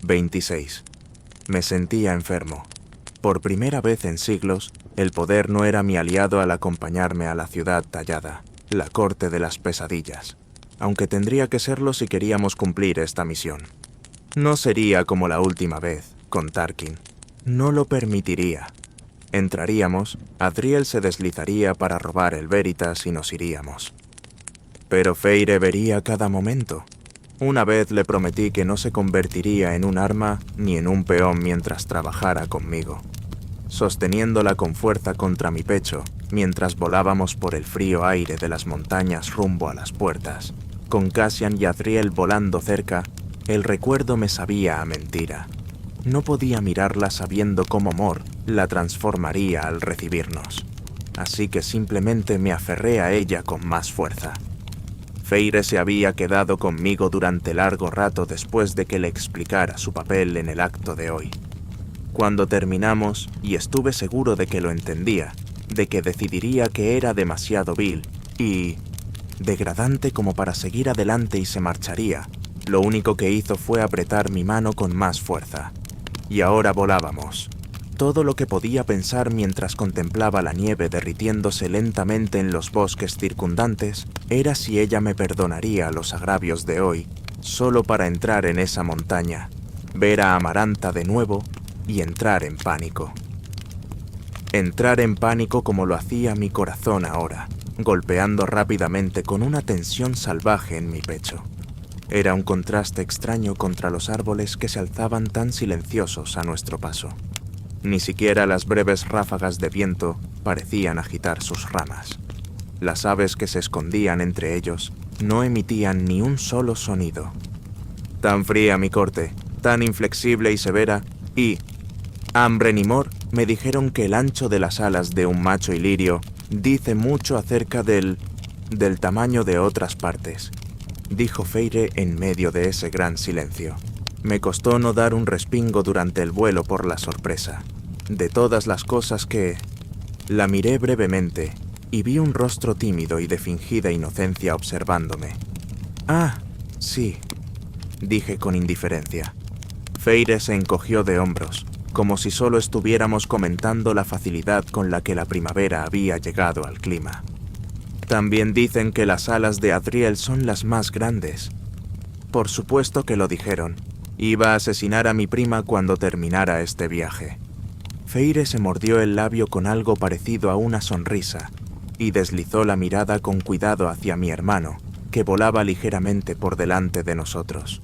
26. Me sentía enfermo. Por primera vez en siglos, el poder no era mi aliado al acompañarme a la ciudad tallada, la corte de las pesadillas, aunque tendría que serlo si queríamos cumplir esta misión. No sería como la última vez, con Tarkin. No lo permitiría. Entraríamos, Adriel se deslizaría para robar el Veritas y nos iríamos. Pero Feire vería cada momento. Una vez le prometí que no se convertiría en un arma ni en un peón mientras trabajara conmigo. Sosteniéndola con fuerza contra mi pecho, mientras volábamos por el frío aire de las montañas rumbo a las puertas, con Cassian y Adriel volando cerca, el recuerdo me sabía a mentira. No podía mirarla sabiendo cómo Mor la transformaría al recibirnos. Así que simplemente me aferré a ella con más fuerza. Feire se había quedado conmigo durante largo rato después de que le explicara su papel en el acto de hoy. Cuando terminamos, y estuve seguro de que lo entendía, de que decidiría que era demasiado vil y degradante como para seguir adelante y se marcharía, lo único que hizo fue apretar mi mano con más fuerza. Y ahora volábamos. Todo lo que podía pensar mientras contemplaba la nieve derritiéndose lentamente en los bosques circundantes era si ella me perdonaría los agravios de hoy, solo para entrar en esa montaña, ver a Amaranta de nuevo y entrar en pánico. Entrar en pánico como lo hacía mi corazón ahora, golpeando rápidamente con una tensión salvaje en mi pecho. Era un contraste extraño contra los árboles que se alzaban tan silenciosos a nuestro paso. Ni siquiera las breves ráfagas de viento parecían agitar sus ramas. Las aves que se escondían entre ellos no emitían ni un solo sonido. Tan fría mi corte, tan inflexible y severa, y Amren y Mor me dijeron que el ancho de las alas de un macho ilirio dice mucho acerca del tamaño de otras partes, dijo Feire en medio de ese gran silencio. Me costó no dar un respingo durante el vuelo por la sorpresa. De todas las cosas que... La miré brevemente y vi un rostro tímido y de fingida inocencia observándome. «Ah, sí», dije con indiferencia. Feire se encogió de hombros, como si solo estuviéramos comentando la facilidad con la que la primavera había llegado al clima. «También dicen que las alas de Adriel son las más grandes». Por supuesto que lo dijeron. Iba a asesinar a mi prima cuando terminara este viaje. Feire se mordió el labio con algo parecido a una sonrisa y deslizó la mirada con cuidado hacia mi hermano, que volaba ligeramente por delante de nosotros.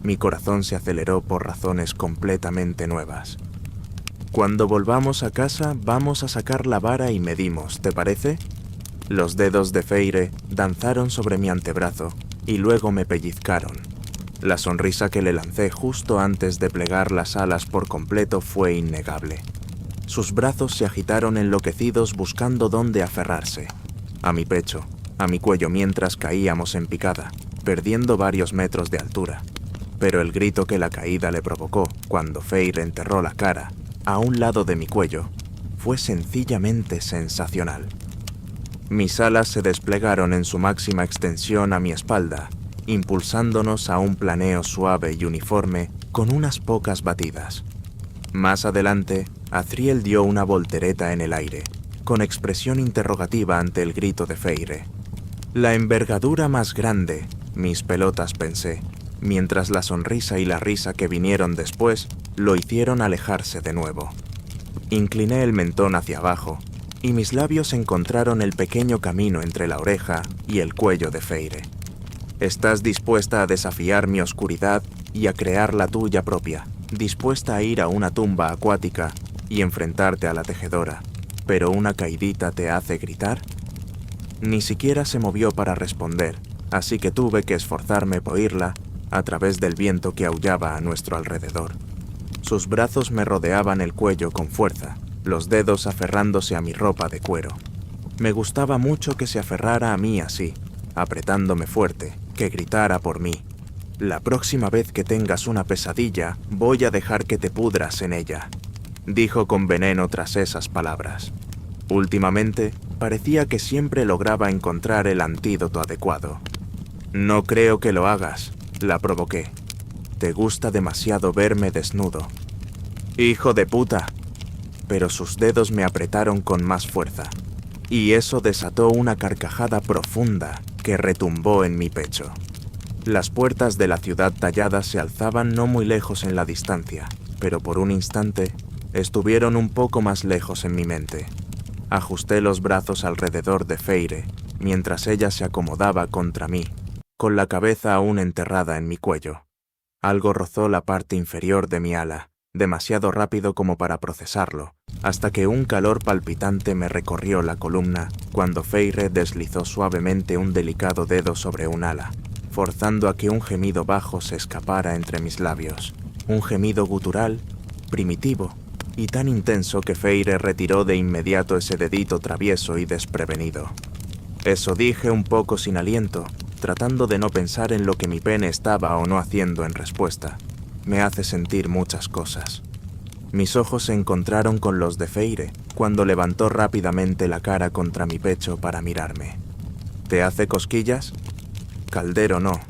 Mi corazón se aceleró por razones completamente nuevas. «Cuando volvamos a casa, vamos a sacar la vara y medimos, ¿te parece?» Los dedos de Feire danzaron sobre mi antebrazo y luego me pellizcaron. La sonrisa que le lancé justo antes de plegar las alas por completo fue innegable. Sus brazos se agitaron enloquecidos buscando dónde aferrarse. A mi pecho, a mi cuello mientras caíamos en picada, perdiendo varios metros de altura. Pero el grito que la caída le provocó cuando Feire enterró la cara a un lado de mi cuello fue sencillamente sensacional. Mis alas se desplegaron en su máxima extensión a mi espalda, impulsándonos a un planeo suave y uniforme con unas pocas batidas. Más adelante, Adriel dio una voltereta en el aire, con expresión interrogativa ante el grito de Feire. La envergadura más grande, mis pelotas pensé, mientras la sonrisa y la risa que vinieron después lo hicieron alejarse de nuevo. Incliné el mentón hacia abajo, y mis labios encontraron el pequeño camino entre la oreja y el cuello de Feire. Estás dispuesta a desafiar mi oscuridad y a crear la tuya propia, dispuesta a ir a una tumba acuática y enfrentarte a la tejedora, pero una caidita te hace gritar. Ni siquiera se movió para responder, así que tuve que esforzarme por oírla a través del viento que aullaba a nuestro alrededor. Sus brazos me rodeaban el cuello con fuerza, los dedos aferrándose a mi ropa de cuero. Me gustaba mucho que se aferrara a mí así, apretándome fuerte, que gritara por mí. La próxima vez que tengas una pesadilla, voy a dejar que te pudras en ella, dijo con veneno tras esas palabras. Últimamente, parecía que siempre lograba encontrar el antídoto adecuado. No creo que lo hagas, la provoqué. Te gusta demasiado verme desnudo. ¡Hijo de puta! Pero sus dedos me apretaron con más fuerza, y eso desató una carcajada profunda que retumbó en mi pecho. Las puertas de la ciudad tallada se alzaban no muy lejos en la distancia, pero por un instante estuvieron un poco más lejos en mi mente. Ajusté los brazos alrededor de Feire, mientras ella se acomodaba contra mí, con la cabeza aún enterrada en mi cuello. Algo rozó la parte inferior de mi ala, demasiado rápido como para procesarlo, hasta que un calor palpitante me recorrió la columna cuando Feire deslizó suavemente un delicado dedo sobre un ala, forzando a que un gemido bajo se escapara entre mis labios. Un gemido gutural, primitivo, y tan intenso que Feire retiró de inmediato ese dedito travieso y desprevenido. Eso dije un poco sin aliento, tratando de no pensar en lo que mi pene estaba o no haciendo en respuesta. Me hace sentir muchas cosas. Mis ojos se encontraron con los de Feire cuando levantó rápidamente la cara contra mi pecho para mirarme. ¿Te hace cosquillas? Caldero no.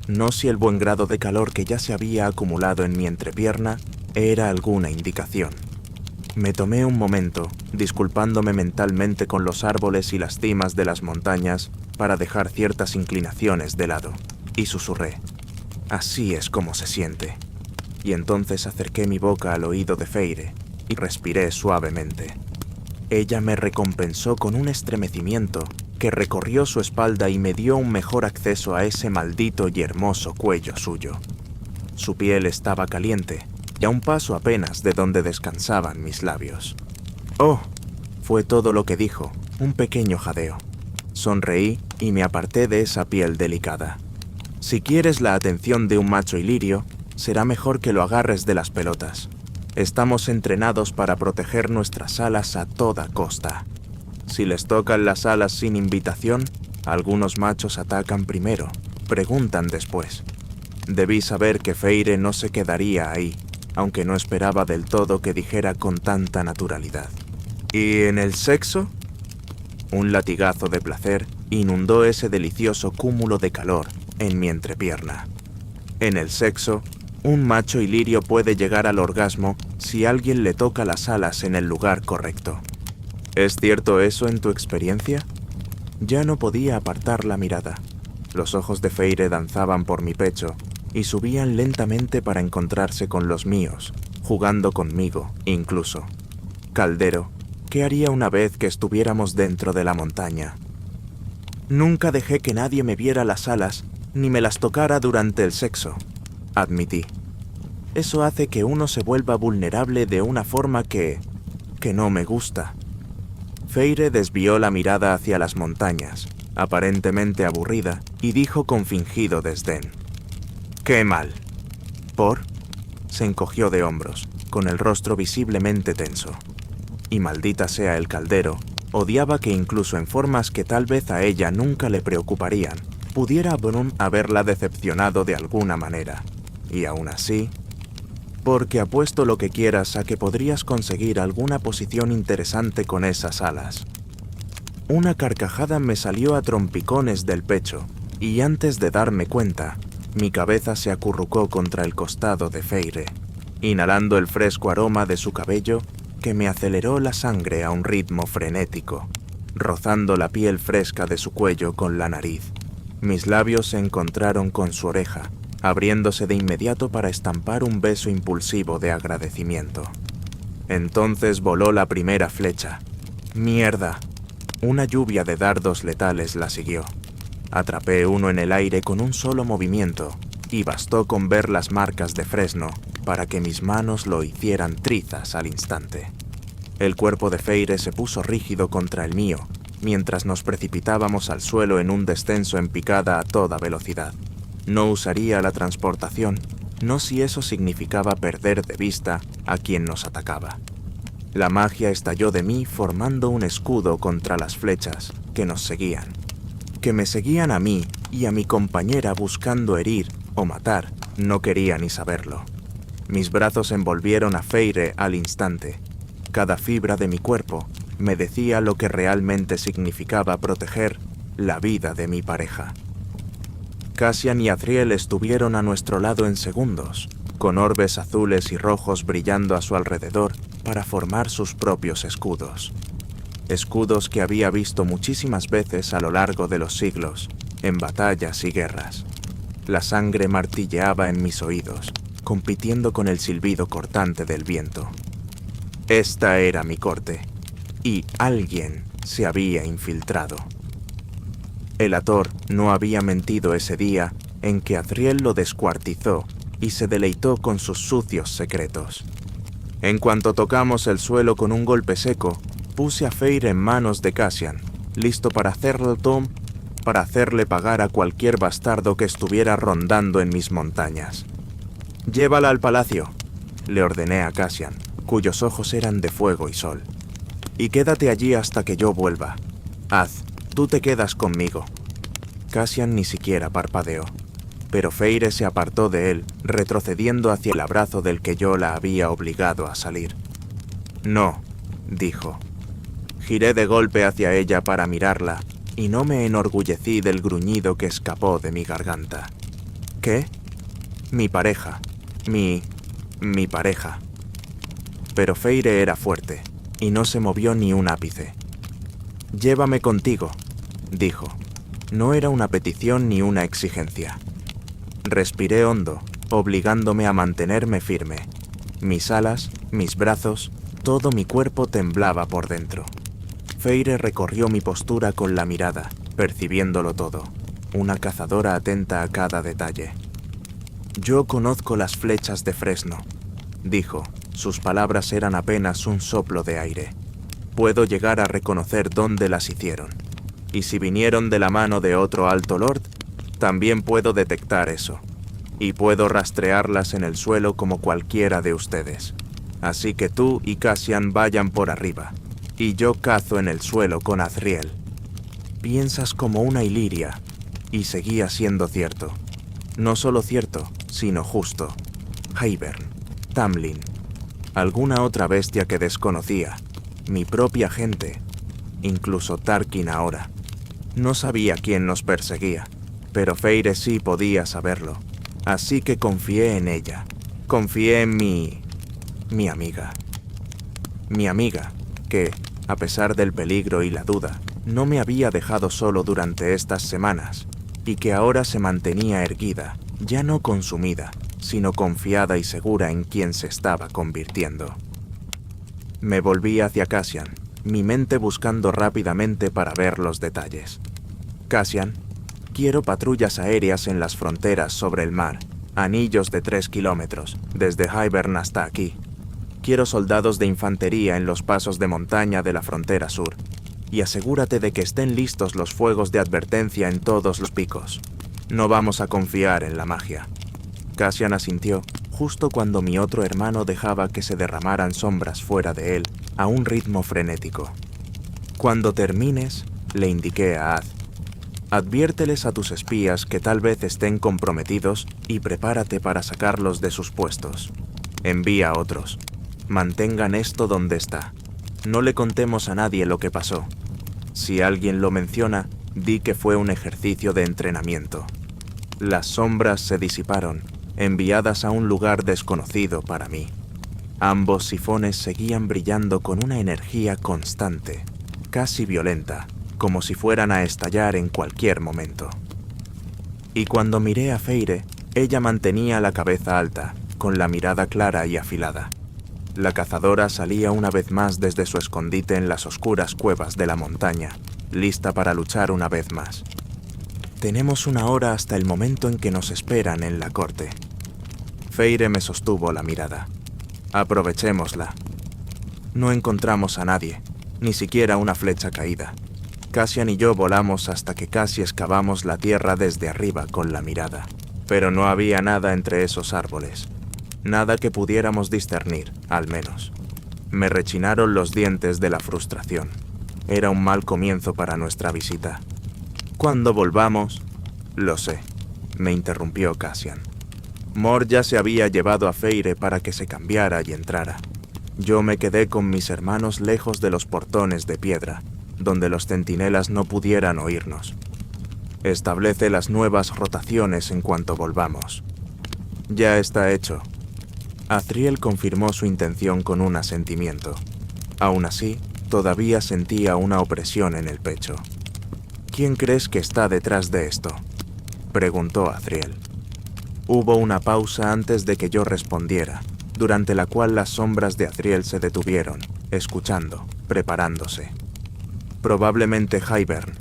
No si el buen grado de calor que ya se había acumulado en mi entrepierna era alguna indicación. Me tomé un momento, disculpándome mentalmente con los árboles y las cimas de las montañas para dejar ciertas inclinaciones de lado, y susurré: así es como se siente. Y entonces acerqué mi boca al oído de Feire y respiré suavemente. Ella me recompensó con un estremecimiento que recorrió su espalda y me dio un mejor acceso a ese maldito y hermoso cuello suyo. Su piel estaba caliente y a un paso apenas de donde descansaban mis labios. «Oh», fue todo lo que dijo, un pequeño jadeo. Sonreí y me aparté de esa piel delicada. «Si quieres la atención de un macho ilirio, será mejor que lo agarres de las pelotas. Estamos entrenados para proteger nuestras alas a toda costa. Si les tocan las alas sin invitación, algunos machos atacan primero, preguntan después». Debí saber que Feire no se quedaría ahí, aunque no esperaba del todo que dijera con tanta naturalidad. «¿Y en el sexo?» Un latigazo de placer inundó ese delicioso cúmulo de calor en mi entrepierna. En el sexo, un macho ilirio puede llegar al orgasmo si alguien le toca las alas en el lugar correcto. ¿Es cierto eso en tu experiencia? Ya no podía apartar la mirada. Los ojos de Feire danzaban por mi pecho y subían lentamente para encontrarse con los míos, jugando conmigo, incluso. Caldero, ¿qué haría una vez que estuviéramos dentro de la montaña? Nunca dejé que nadie me viera las alas ni me las tocara durante el sexo, admití. Eso hace que uno se vuelva vulnerable de una forma que no me gusta. Feire desvió la mirada hacia las montañas, aparentemente aburrida, y dijo con fingido desdén: «¡Qué mal!». «¿Por?». Se encogió de hombros, con el rostro visiblemente tenso. Y maldita sea el caldero, odiaba que incluso en formas que tal vez a ella nunca le preocuparían, pudiera Brun haberla decepcionado de alguna manera. Y aún así... «Porque apuesto lo que quieras a que podrías conseguir alguna posición interesante con esas alas». Una carcajada me salió a trompicones del pecho, y antes de darme cuenta, mi cabeza se acurrucó contra el costado de Feire, inhalando el fresco aroma de su cabello que me aceleró la sangre a un ritmo frenético, rozando la piel fresca de su cuello con la nariz. Mis labios se encontraron con su oreja, abriéndose de inmediato para estampar un beso impulsivo de agradecimiento. Entonces voló la primera flecha. ¡Mierda! Una lluvia de dardos letales la siguió. Atrapé uno en el aire con un solo movimiento, y bastó con ver las marcas de fresno para que mis manos lo hicieran trizas al instante. El cuerpo de Feire se puso rígido contra el mío, mientras nos precipitábamos al suelo en un descenso en picada a toda velocidad. No usaría la transportación, no si eso significaba perder de vista a quien nos atacaba. La magia estalló de mí formando un escudo contra las flechas que nos seguían. Que me seguían a mí y a mi compañera buscando herir o matar, no quería ni saberlo. Mis brazos envolvieron a Feire al instante. Cada fibra de mi cuerpo me decía lo que realmente significaba proteger la vida de mi pareja. Cassian y Azriel estuvieron a nuestro lado en segundos, con orbes azules y rojos brillando a su alrededor para formar sus propios escudos. Escudos que había visto muchísimas veces a lo largo de los siglos, en batallas y guerras. La sangre martilleaba en mis oídos, compitiendo con el silbido cortante del viento. Esta era mi corte, y alguien se había infiltrado. El Hathor no había mentido ese día en que Azriel lo descuartizó y se deleitó con sus sucios secretos. En cuanto tocamos el suelo con un golpe seco, puse a Feyre en manos de Cassian, listo para hacerle pagar a cualquier bastardo que estuviera rondando en mis montañas. «Llévala al palacio», le ordené a Cassian, cuyos ojos eran de fuego y sol. «Y quédate allí hasta que yo vuelva. Az, tú te quedas conmigo». Cassian ni siquiera parpadeó, pero Feyre se apartó de él, retrocediendo hacia el abrazo del que yo la había obligado a salir. «No», dijo. Giré de golpe hacia ella para mirarla, y no me enorgullecí del gruñido que escapó de mi garganta. «¿Qué?» «Mi pareja. Mi pareja». Pero Feyre era fuerte, y no se movió ni un ápice. «Llévame contigo», dijo. No era una petición ni una exigencia. Respiré hondo, obligándome a mantenerme firme. Mis alas, mis brazos, todo mi cuerpo temblaba por dentro. Feyre recorrió mi postura con la mirada, percibiéndolo todo, una cazadora atenta a cada detalle. «Yo conozco las flechas de fresno», dijo. Sus palabras eran apenas un soplo de aire. «Puedo llegar a reconocer dónde las hicieron. Y si vinieron de la mano de otro alto lord, también puedo detectar eso. Y puedo rastrearlas en el suelo como cualquiera de ustedes. Así que tú y Cassian vayan por arriba, y yo cazo en el suelo con Azriel». «Piensas como una Iliria», y seguía siendo cierto. No solo cierto, sino justo. Hybern, Tamlin, alguna otra bestia que desconocía, mi propia gente, incluso Tarkin ahora. No sabía quién nos perseguía, pero Feyre sí podía saberlo, así que confié en ella. Confié en mi amiga. Mi amiga, que, a pesar del peligro y la duda, no me había dejado solo durante estas semanas, y que ahora se mantenía erguida, ya no consumida, sino confiada y segura en quien se estaba convirtiendo. Me volví hacia Cassian, mi mente buscando rápidamente para ver los detalles. «Cassian, quiero patrullas aéreas en las fronteras sobre el mar, anillos de 3 kilómetros, desde Hybern hasta aquí. Quiero soldados de infantería en los pasos de montaña de la frontera sur, y asegúrate de que estén listos los fuegos de advertencia en todos los picos. No vamos a confiar en la magia». Cassian asintió, justo cuando mi otro hermano dejaba que se derramaran sombras fuera de él, a un ritmo frenético. «Cuando termines», le indiqué a Az, «adviérteles a tus espías que tal vez estén comprometidos y prepárate para sacarlos de sus puestos. Envía a otros. Mantengan esto donde está. No le contemos a nadie lo que pasó. Si alguien lo menciona, di que fue un ejercicio de entrenamiento». Las sombras se disiparon, enviadas a un lugar desconocido para mí. Ambos sifones seguían brillando con una energía constante, casi violenta, como si fueran a estallar en cualquier momento. Y cuando miré a Feyre, ella mantenía la cabeza alta, con la mirada clara y afilada. La cazadora salía una vez más desde su escondite en las oscuras cuevas de la montaña, lista para luchar una vez más. «Tenemos 1 hora hasta el momento en que nos esperan en la corte». Feyre me sostuvo la mirada. «Aprovechémosla. No encontramos a nadie, ni siquiera una flecha caída. Cassian y yo volamos hasta que casi excavamos la tierra desde arriba con la mirada. Pero no había nada entre esos árboles. Nada que pudiéramos discernir, al menos. Me rechinaron los dientes de la frustración. Era un mal comienzo para nuestra visita. Cuando volvamos...» «Lo sé», me interrumpió Cassian. Mor ya se había llevado a Feyre para que se cambiara y entrara. Yo me quedé con mis hermanos lejos de los portones de piedra, donde los centinelas no pudieran oírnos. Establece las nuevas rotaciones en cuanto volvamos. Ya está hecho. Azriel confirmó su intención con un asentimiento. Aún así, todavía sentía una opresión en el pecho. ¿Quién crees que está detrás de esto?, preguntó Azriel. Hubo una pausa antes de que yo respondiera, durante la cual las sombras de Azriel se detuvieron, escuchando, preparándose. Probablemente Hybern.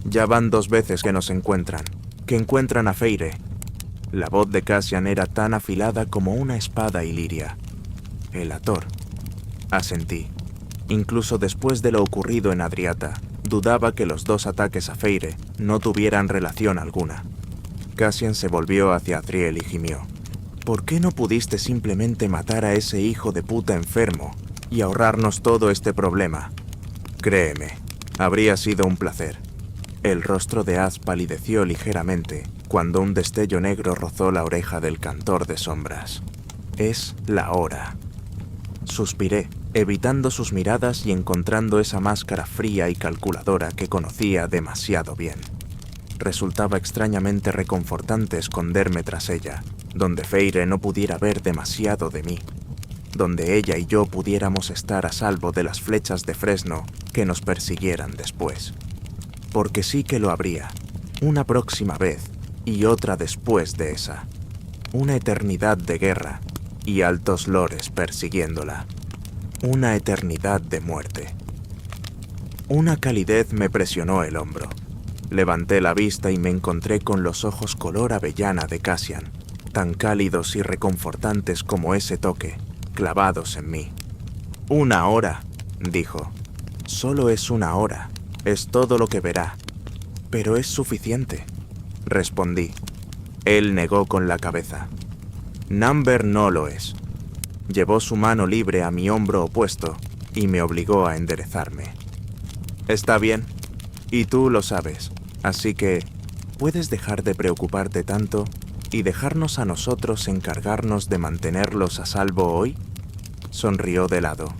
Ya van 2 veces que nos encuentran, que encuentran a Feire. La voz de Cassian era tan afilada como una espada iliria. El Hathor. Asentí. Incluso después de lo ocurrido en Adriata, dudaba que los 2 ataques a Feire no tuvieran relación alguna. Cassian se volvió hacia Azriel y gimió. ¿Por qué no pudiste simplemente matar a ese hijo de puta enfermo y ahorrarnos todo este problema? Créeme, habría sido un placer. El rostro de Az palideció ligeramente cuando un destello negro rozó la oreja del cantor de sombras. Es la hora. Suspiré, evitando sus miradas y encontrando esa máscara fría y calculadora que conocía demasiado bien. Resultaba extrañamente reconfortante esconderme tras ella, donde Feire no pudiera ver demasiado de mí, donde ella y yo pudiéramos estar a salvo de las flechas de fresno que nos persiguieran después. Porque sí que lo habría, una próxima vez y otra después de esa. Una eternidad de guerra y altos lores persiguiéndola. Una eternidad de muerte. Una calidez me presionó el hombro. Levanté la vista y me encontré con los ojos color avellana de Cassian, tan cálidos y reconfortantes como ese toque, clavados en mí. 1 hora, dijo. Solo es 1 hora, es todo lo que verá. Pero es suficiente, respondí. Él negó con la cabeza. Number no lo es. Llevó su mano libre a mi hombro opuesto y me obligó a enderezarme. Está bien, y tú lo sabes, así que ¿puedes dejar de preocuparte tanto y dejarnos a nosotros encargarnos de mantenerlos a salvo hoy? Sonrió de lado.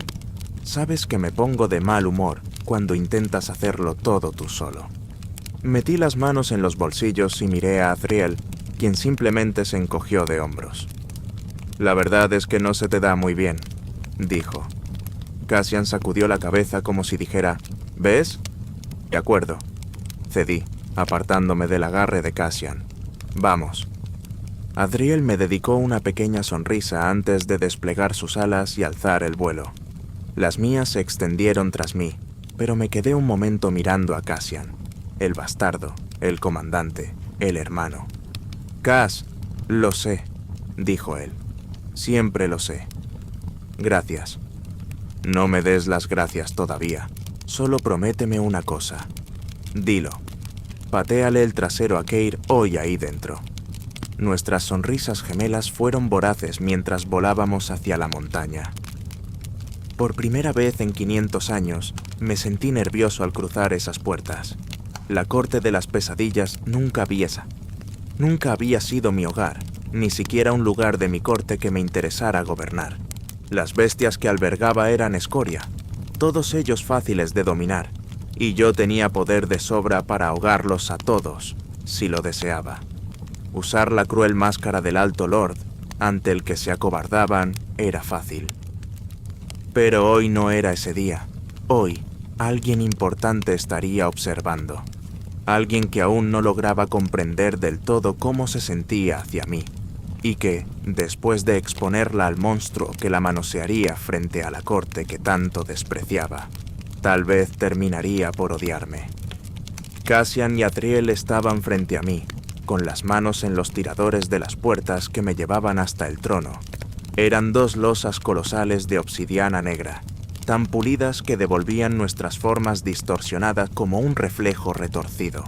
Sabes que me pongo de mal humor cuando intentas hacerlo todo tú solo. Metí las manos en los bolsillos y miré a Azriel, quien simplemente se encogió de hombros. La verdad es que no se te da muy bien, dijo. Cassian sacudió la cabeza como si dijera, ¿ves? De acuerdo. Cedí, apartándome del agarre de Cassian. Vamos. Azriel me dedicó una pequeña sonrisa antes de desplegar sus alas y alzar el vuelo. Las mías se extendieron tras mí, pero me quedé un momento mirando a Cassian, el bastardo, el comandante, el hermano. Cass, lo sé, dijo él. Siempre lo sé. Gracias. No me des las gracias todavía. Solo prométeme una cosa. Dilo. Patéale el trasero a Keir hoy ahí dentro. Nuestras sonrisas gemelas fueron voraces mientras volábamos hacia la montaña. Por primera vez en 500 años, me sentí nervioso al cruzar esas puertas. La corte de las pesadillas nunca había sido mi hogar, ni siquiera un lugar de mi corte que me interesara gobernar. Las bestias que albergaba eran escoria, todos ellos fáciles de dominar, y yo tenía poder de sobra para ahogarlos a todos, si lo deseaba. Usar la cruel máscara del Alto Lord, ante el que se acobardaban, era fácil. Pero hoy no era ese día. Hoy, alguien importante estaría observando. Alguien que aún no lograba comprender del todo cómo se sentía hacia mí, y que, después de exponerla al monstruo que la manosearía frente a la corte que tanto despreciaba, tal vez terminaría por odiarme. Cassian y Azriel estaban frente a mí, con las manos en los tiradores de las puertas que me llevaban hasta el trono. Eran 2 losas colosales de obsidiana negra, tan pulidas que devolvían nuestras formas distorsionadas como un reflejo retorcido.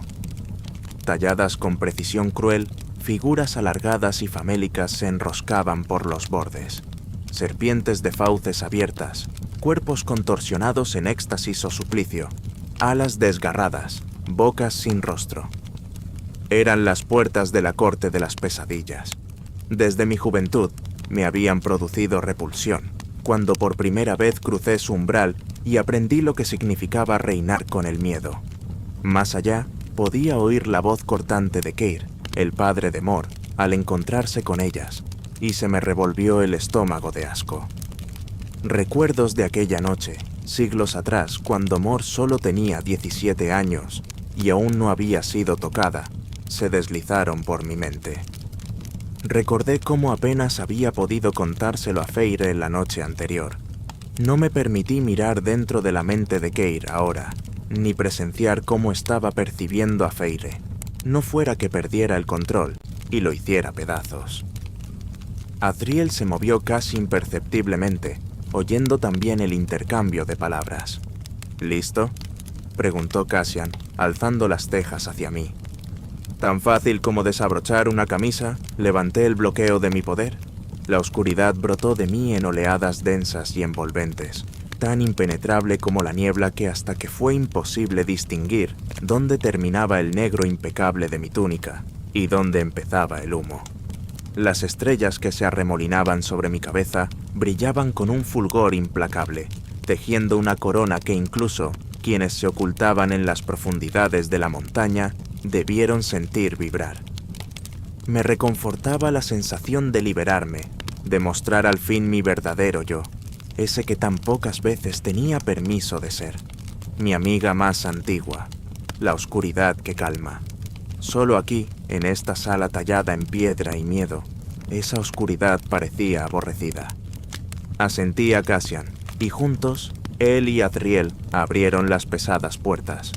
Talladas con precisión cruel, figuras alargadas y famélicas se enroscaban por los bordes. Serpientes de fauces abiertas, cuerpos contorsionados en éxtasis o suplicio, alas desgarradas, bocas sin rostro. Eran las puertas de la corte de las pesadillas. Desde mi juventud me habían producido repulsión, cuando por primera vez crucé su umbral y aprendí lo que significaba reinar con el miedo. Más allá, podía oír la voz cortante de Keir, el padre de Mor, al encontrarse con ellas, y se me revolvió el estómago de asco. Recuerdos de aquella noche, siglos atrás, cuando Mor solo tenía 17 años y aún no había sido tocada, se deslizaron por mi mente. Recordé cómo apenas había podido contárselo a Feire la noche anterior. No me permití mirar dentro de la mente de Keir ahora, ni presenciar cómo estaba percibiendo a Feire. No fuera que perdiera el control y lo hiciera pedazos. Azriel se movió casi imperceptiblemente, oyendo también el intercambio de palabras. ¿Listo?, preguntó Cassian, alzando las cejas hacia mí. Tan fácil como desabrochar una camisa, levanté el bloqueo de mi poder. La oscuridad brotó de mí en oleadas densas y envolventes, tan impenetrable como la niebla que hasta que fue imposible distinguir dónde terminaba el negro impecable de mi túnica y dónde empezaba el humo. Las estrellas que se arremolinaban sobre mi cabeza brillaban con un fulgor implacable, tejiendo una corona que incluso quienes se ocultaban en las profundidades de la montaña debieron sentir vibrar. Me reconfortaba la sensación de liberarme, de mostrar al fin mi verdadero yo, ese que tan pocas veces tenía permiso de ser, mi amiga más antigua, la oscuridad que calma. Solo aquí, en esta sala tallada en piedra y miedo, esa oscuridad parecía aborrecida. Asentí a Cassian, y juntos, él y Azriel abrieron las pesadas puertas.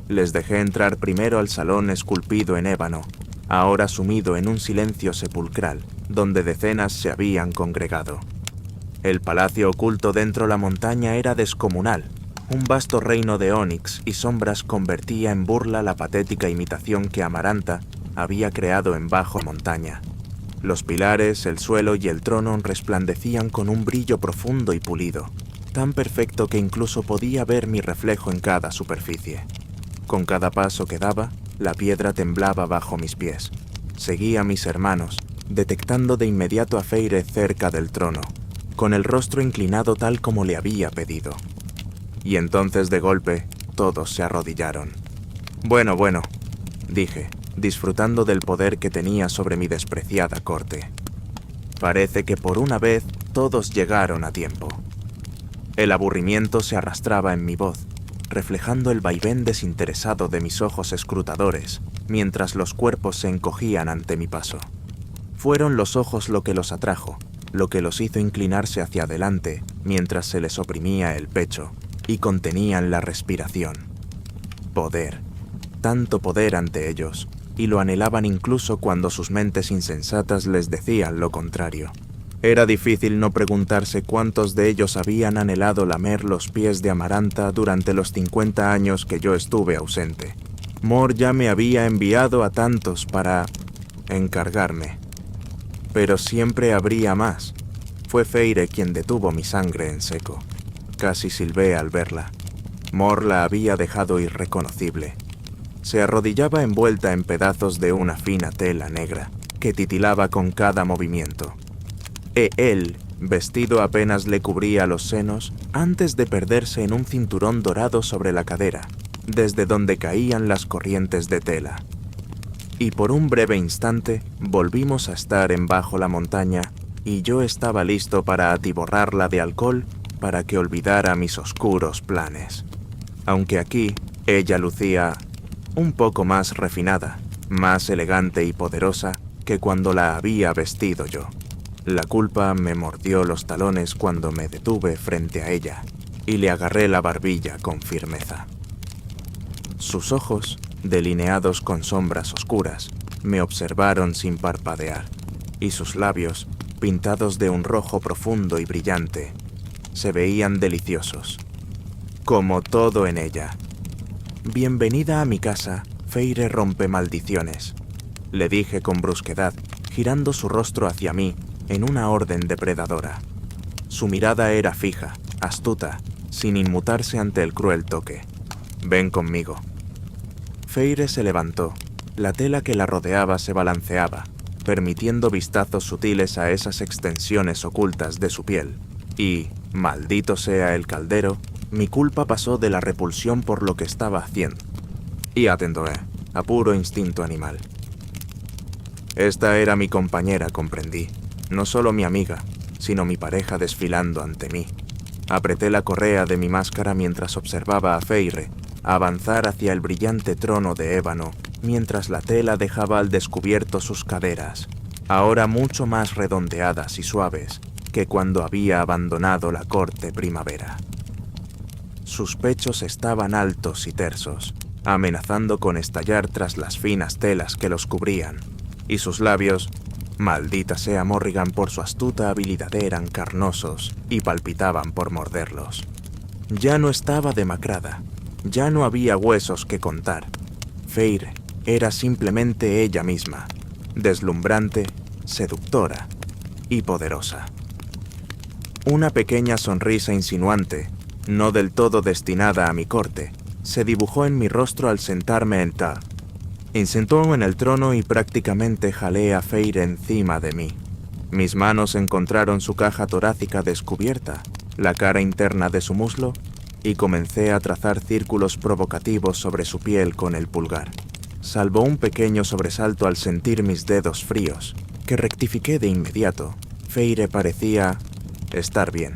Les dejé entrar primero al salón esculpido en ébano, ahora sumido en un silencio sepulcral, donde decenas se habían congregado. El palacio oculto dentro la montaña era descomunal. Un vasto reino de ónix y sombras convertía en burla la patética imitación que Amaranta había creado en bajo montaña. Los pilares, el suelo y el trono resplandecían con un brillo profundo y pulido, tan perfecto que incluso podía ver mi reflejo en cada superficie. Con cada paso que daba, la piedra temblaba bajo mis pies. Seguí a mis hermanos, detectando de inmediato a Feire cerca del trono, con el rostro inclinado tal como le había pedido. Y entonces de golpe, todos se arrodillaron. Bueno, dije, disfrutando del poder que tenía sobre mi despreciada corte. Parece que por una vez todos llegaron a tiempo. El aburrimiento se arrastraba en mi voz, reflejando el vaivén desinteresado de mis ojos escrutadores, mientras los cuerpos se encogían ante mi paso. Fueron los ojos lo que los atrajo, lo que los hizo inclinarse hacia adelante mientras se les oprimía el pecho y contenían la respiración. Poder, tanto poder ante ellos, y lo anhelaban incluso cuando sus mentes insensatas les decían lo contrario. Era difícil no preguntarse cuántos de ellos habían anhelado lamer los pies de Amaranta durante los 50 años que yo estuve ausente. Mor ya me había enviado a tantos para encargarme. Pero siempre habría más. Fue Feire quien detuvo mi sangre en seco. Casi silbé al verla. Mor la había dejado irreconocible. Se arrodillaba envuelta en pedazos de una fina tela negra, que titilaba con cada movimiento. Él, vestido apenas le cubría los senos, antes de perderse en un cinturón dorado sobre la cadera, desde donde caían las corrientes de tela. Y por un breve instante volvimos a estar en bajo la montaña, y yo estaba listo para atiborrarla de alcohol para que olvidara mis oscuros planes. Aunque aquí ella lucía un poco más refinada, más elegante y poderosa que cuando la había vestido yo. La culpa me mordió los talones cuando me detuve frente a ella y le agarré la barbilla con firmeza. Sus ojos, delineados con sombras oscuras, me observaron sin parpadear, y sus labios, pintados de un rojo profundo y brillante, se veían deliciosos, como todo en ella. Bienvenida a mi casa, Feire rompe maldiciones, le dije con brusquedad, girando su rostro hacia mí en una orden depredadora. Su mirada era fija, astuta, sin inmutarse ante el cruel toque. Ven conmigo. Feire se levantó. La tela que la rodeaba se balanceaba, permitiendo vistazos sutiles a esas extensiones ocultas de su piel. Y, maldito sea el caldero, mi culpa pasó de la repulsión por lo que estaba haciendo. Y atendré. a puro instinto animal. Esta era mi compañera, comprendí. No solo mi amiga, sino mi pareja desfilando ante mí. Apreté la correa de mi máscara mientras observaba a Feyre avanzar hacia el brillante trono de ébano, mientras la tela dejaba al descubierto sus caderas, ahora mucho más redondeadas y suaves que cuando había abandonado la corte primavera. Sus pechos estaban altos y tersos, amenazando con estallar tras las finas telas que los cubrían, y sus labios, maldita sea Morrigan por su astuta habilidad, eran carnosos y palpitaban por morderlos. Ya no estaba demacrada, ya no había huesos que contar. Feyre era simplemente ella misma, deslumbrante, seductora y poderosa. Una pequeña sonrisa insinuante, no del todo destinada a mi corte, se dibujó en mi rostro al sentarme en Ta. Sentó en el trono y prácticamente jalé a Feyre encima de mí. Mis manos encontraron su caja torácica descubierta, la cara interna de su muslo, y comencé a trazar círculos provocativos sobre su piel con el pulgar. Salvo un pequeño sobresalto al sentir mis dedos fríos, que rectifiqué de inmediato. Feyre parecía estar bien.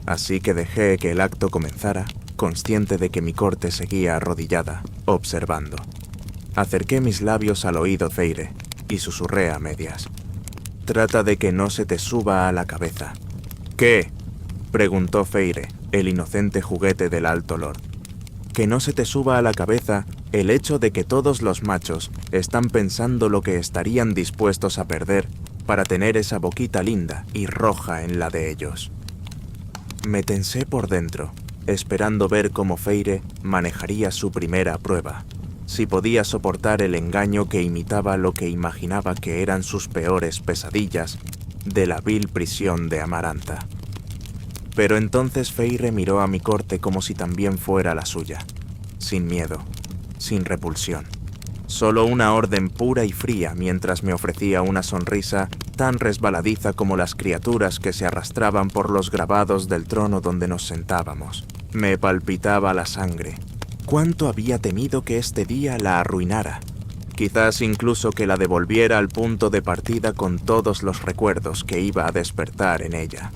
Así que dejé que el acto comenzara, consciente de que mi corte seguía arrodillada, observando. Acerqué mis labios al oído Feyre y susurré a medias. «Trata de que no se te suba a la cabeza». «¿Qué?», preguntó Feyre, el inocente juguete del Alto Lord. «Que no se te suba a la cabeza el hecho de que todos los machos están pensando lo que estarían dispuestos a perder para tener esa boquita linda y roja en la de ellos». Me tensé por dentro, esperando ver cómo Feyre manejaría su primera prueba, si podía soportar el engaño que imitaba lo que imaginaba que eran sus peores pesadillas de la vil prisión de Amarantha. Pero entonces Feyre miró a mi corte como si también fuera la suya, sin miedo, sin repulsión. Solo una orden pura y fría mientras me ofrecía una sonrisa tan resbaladiza como las criaturas que se arrastraban por los grabados del trono donde nos sentábamos. Me palpitaba la sangre. ¿Cuánto había temido que este día la arruinara? Quizás incluso que la devolviera al punto de partida con todos los recuerdos que iba a despertar en ella.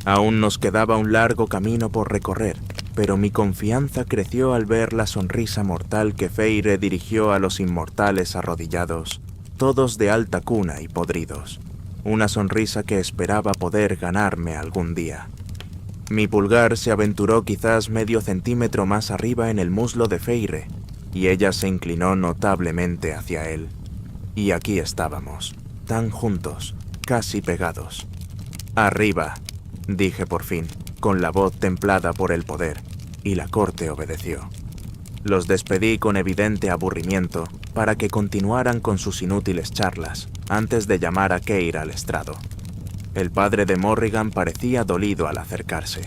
Aún nos quedaba un largo camino por recorrer, pero mi confianza creció al ver la sonrisa mortal que Feyre dirigió a los inmortales arrodillados, todos de alta cuna y podridos. Una sonrisa que esperaba poder ganarme algún día. Mi pulgar se aventuró quizás medio centímetro más arriba en el muslo de Feyre, y ella se inclinó notablemente hacia él. Y aquí estábamos, tan juntos, casi pegados. «Arriba», dije por fin, con la voz templada por el poder, y la corte obedeció. Los despedí con evidente aburrimiento para que continuaran con sus inútiles charlas, antes de llamar a Keir al estrado. El padre de Morrigan parecía dolido al acercarse.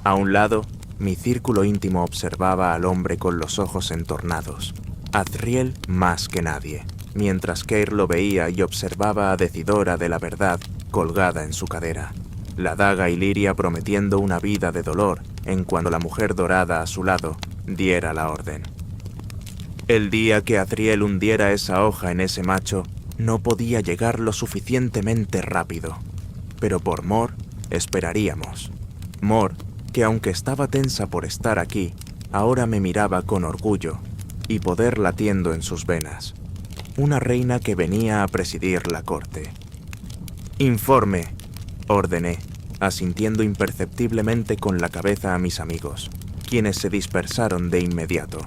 A un lado, mi círculo íntimo observaba al hombre con los ojos entornados, Azriel más que nadie, mientras Keir lo veía y observaba a Decidora de la Verdad colgada en su cadera, la daga Iliria prometiendo una vida de dolor en cuanto la mujer dorada a su lado diera la orden. El día que Azriel hundiera esa hoja en ese macho no podía llegar lo suficientemente rápido. Pero por Mor esperaríamos. Mor, que aunque estaba tensa por estar aquí, ahora me miraba con orgullo y poder latiendo en sus venas. Una reina que venía a presidir la corte. «Informe», ordené, asintiendo imperceptiblemente con la cabeza a mis amigos, quienes se dispersaron de inmediato.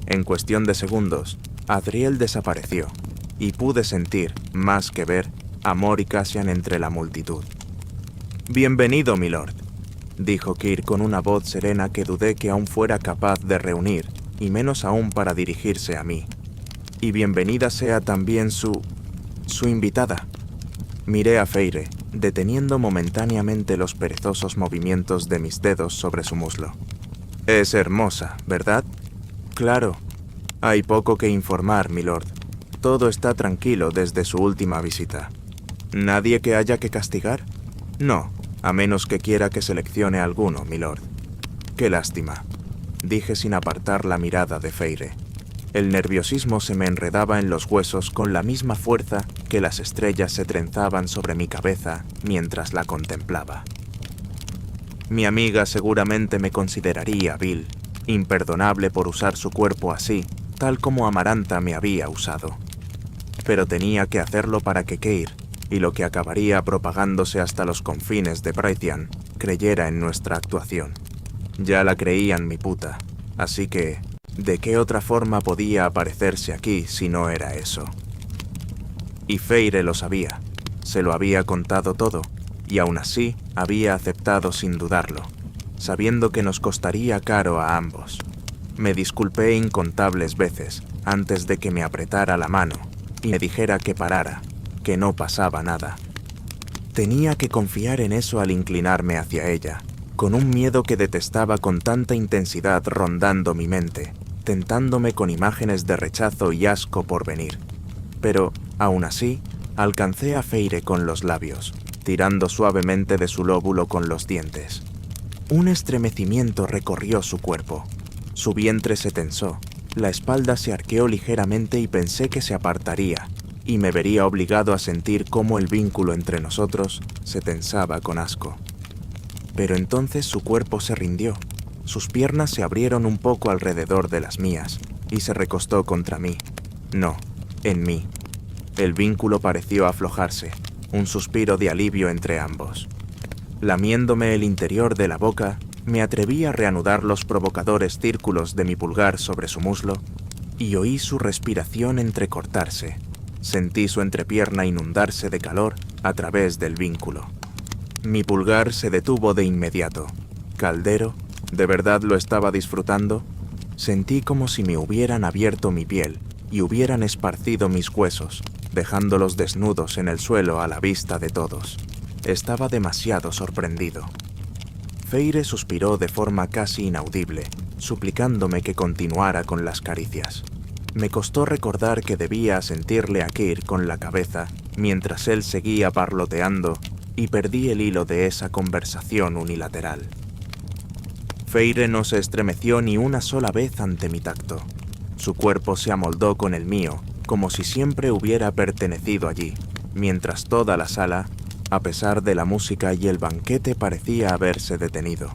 En cuestión de segundos, Azriel desapareció, y pude sentir, más que ver, a Mor y Cassian entre la multitud. «Bienvenido, milord», dijo Kir con una voz serena que dudé que aún fuera capaz de reunir, y menos aún para dirigirse a mí. «Y bienvenida sea también su invitada». Miré a Feyre, deteniendo momentáneamente los perezosos movimientos de mis dedos sobre su muslo. «Es hermosa, ¿verdad?» «Claro. Hay poco que informar, milord. Todo está tranquilo desde su última visita». «¿Nadie que haya que castigar?» «No, a menos que quiera que seleccione alguno, milord». «Qué lástima», dije sin apartar la mirada de Feyre. El nerviosismo se me enredaba en los huesos con la misma fuerza que las estrellas se trenzaban sobre mi cabeza mientras la contemplaba. Mi amiga seguramente me consideraría vil, imperdonable por usar su cuerpo así, tal como Amaranta me había usado. Pero tenía que hacerlo para que Keir, y lo que acabaría propagándose hasta los confines de Prythian, creyera en nuestra actuación. Ya la creían mi puta, así que, ¿de qué otra forma podía aparecerse aquí si no era eso? Y Feire lo sabía, se lo había contado todo, y aún así había aceptado sin dudarlo, sabiendo que nos costaría caro a ambos. Me disculpé incontables veces antes de que me apretara la mano y me dijera que parara, que no pasaba nada. Tenía que confiar en eso al inclinarme hacia ella, con un miedo que detestaba con tanta intensidad rondando mi mente, tentándome con imágenes de rechazo y asco por venir. Pero, aún así, alcancé a Feire con los labios, tirando suavemente de su lóbulo con los dientes. Un estremecimiento recorrió su cuerpo. Su vientre se tensó, la espalda se arqueó ligeramente y pensé que se apartaría, y me vería obligado a sentir cómo el vínculo entre nosotros se tensaba con asco. Pero entonces su cuerpo se rindió, sus piernas se abrieron un poco alrededor de las mías, y se recostó contra mí. No, en mí. El vínculo pareció aflojarse, un suspiro de alivio entre ambos. Lamiéndome el interior de la boca, me atreví a reanudar los provocadores círculos de mi pulgar sobre su muslo, y oí su respiración entrecortarse. Sentí su entrepierna inundarse de calor a través del vínculo. Mi pulgar se detuvo de inmediato. Caldero, ¿de verdad lo estaba disfrutando? Sentí como si me hubieran abierto mi piel y hubieran esparcido mis huesos, dejándolos desnudos en el suelo a la vista de todos. Estaba demasiado sorprendido. Feire suspiró de forma casi inaudible, suplicándome que continuara con las caricias. Me costó recordar que debía asentirle a Keir con la cabeza mientras él seguía parloteando y perdí el hilo de esa conversación unilateral. Feire no se estremeció ni una sola vez ante mi tacto. Su cuerpo se amoldó con el mío, como si siempre hubiera pertenecido allí, mientras toda la sala, a pesar de la música y el banquete, parecía haberse detenido.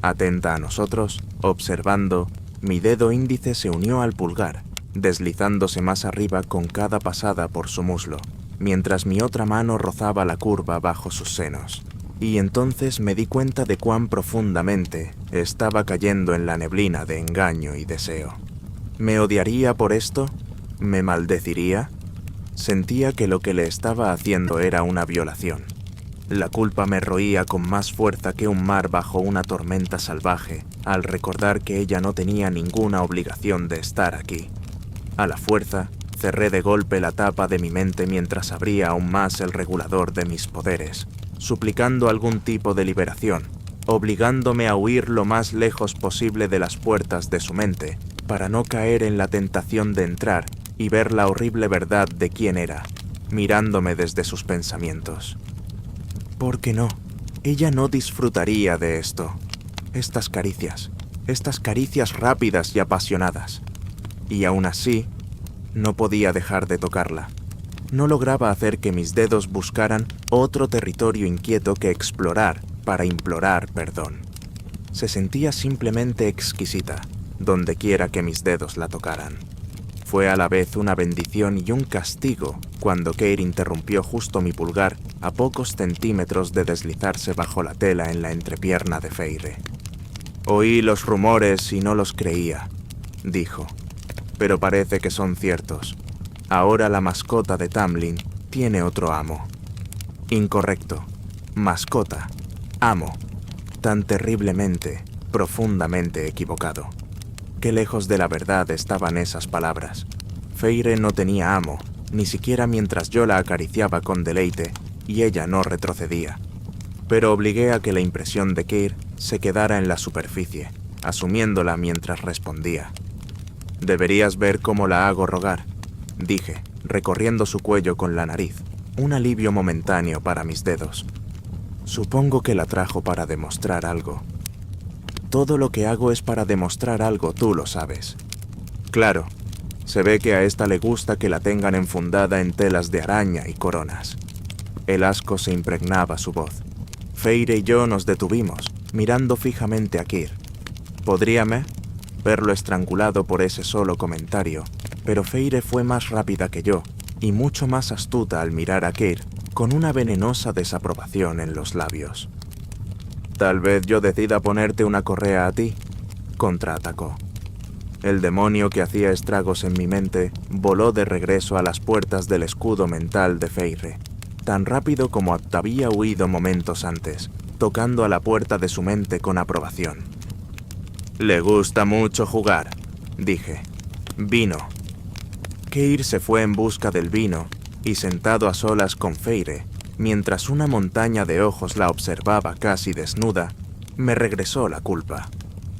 Atenta a nosotros, observando, mi dedo índice se unió al pulgar, deslizándose más arriba con cada pasada por su muslo, mientras mi otra mano rozaba la curva bajo sus senos. Y entonces me di cuenta de cuán profundamente estaba cayendo en la neblina de engaño y deseo. ¿Me odiaría por esto? ¿Me maldeciría? Sentía que lo que le estaba haciendo era una violación. La culpa me roía con más fuerza que un mar bajo una tormenta salvaje al recordar que ella no tenía ninguna obligación de estar aquí. A la fuerza, cerré de golpe la tapa de mi mente mientras abría aún más el regulador de mis poderes, suplicando algún tipo de liberación, obligándome a huir lo más lejos posible de las puertas de su mente, para no caer en la tentación de entrar y ver la horrible verdad de quién era, mirándome desde sus pensamientos. ¿Por qué no? Ella no disfrutaría de esto. Estas caricias rápidas y apasionadas. Y aún así, no podía dejar de tocarla. No lograba hacer que mis dedos buscaran otro territorio inquieto que explorar para implorar perdón. Se sentía simplemente exquisita, donde quiera que mis dedos la tocaran. Fue a la vez una bendición y un castigo cuando Keir interrumpió justo mi pulgar a pocos centímetros de deslizarse bajo la tela en la entrepierna de Feire. Oí los rumores y no los creía, dijo, pero parece que son ciertos. Ahora la mascota de Tamlin tiene otro amo. Incorrecto. Mascota. Amo. Tan terriblemente, profundamente equivocado. Qué lejos de la verdad estaban esas palabras. Feire no tenía amo, ni siquiera mientras yo la acariciaba con deleite, y ella no retrocedía. Pero obligué a que la impresión de Keir se quedara en la superficie, asumiéndola mientras respondía. «Deberías ver cómo la hago rogar», dije, recorriendo su cuello con la nariz, un alivio momentáneo para mis dedos. Supongo que la trajo para demostrar algo. Todo lo que hago es para demostrar algo, tú lo sabes. Claro, Se ve que a esta le gusta que la tengan enfundada en telas de araña y coronas. El asco se impregnaba su voz. Feire y yo nos detuvimos, mirando fijamente a Kyr. Podríame verlo estrangulado por ese solo comentario, pero Feire fue más rápida que yo y mucho más astuta al mirar a Kyr con una venenosa desaprobación en los labios. «Tal vez yo decida ponerte una correa a ti», contraatacó. El demonio que hacía estragos en mi mente voló de regreso a las puertas del escudo mental de Feire, tan rápido como había huido momentos antes, tocando a la puerta de su mente con aprobación. «Le gusta mucho jugar», dije. «Vino». Kyr se fue en busca del vino y, sentado a solas con Feire, mientras una montaña de ojos la observaba casi desnuda, me regresó la culpa.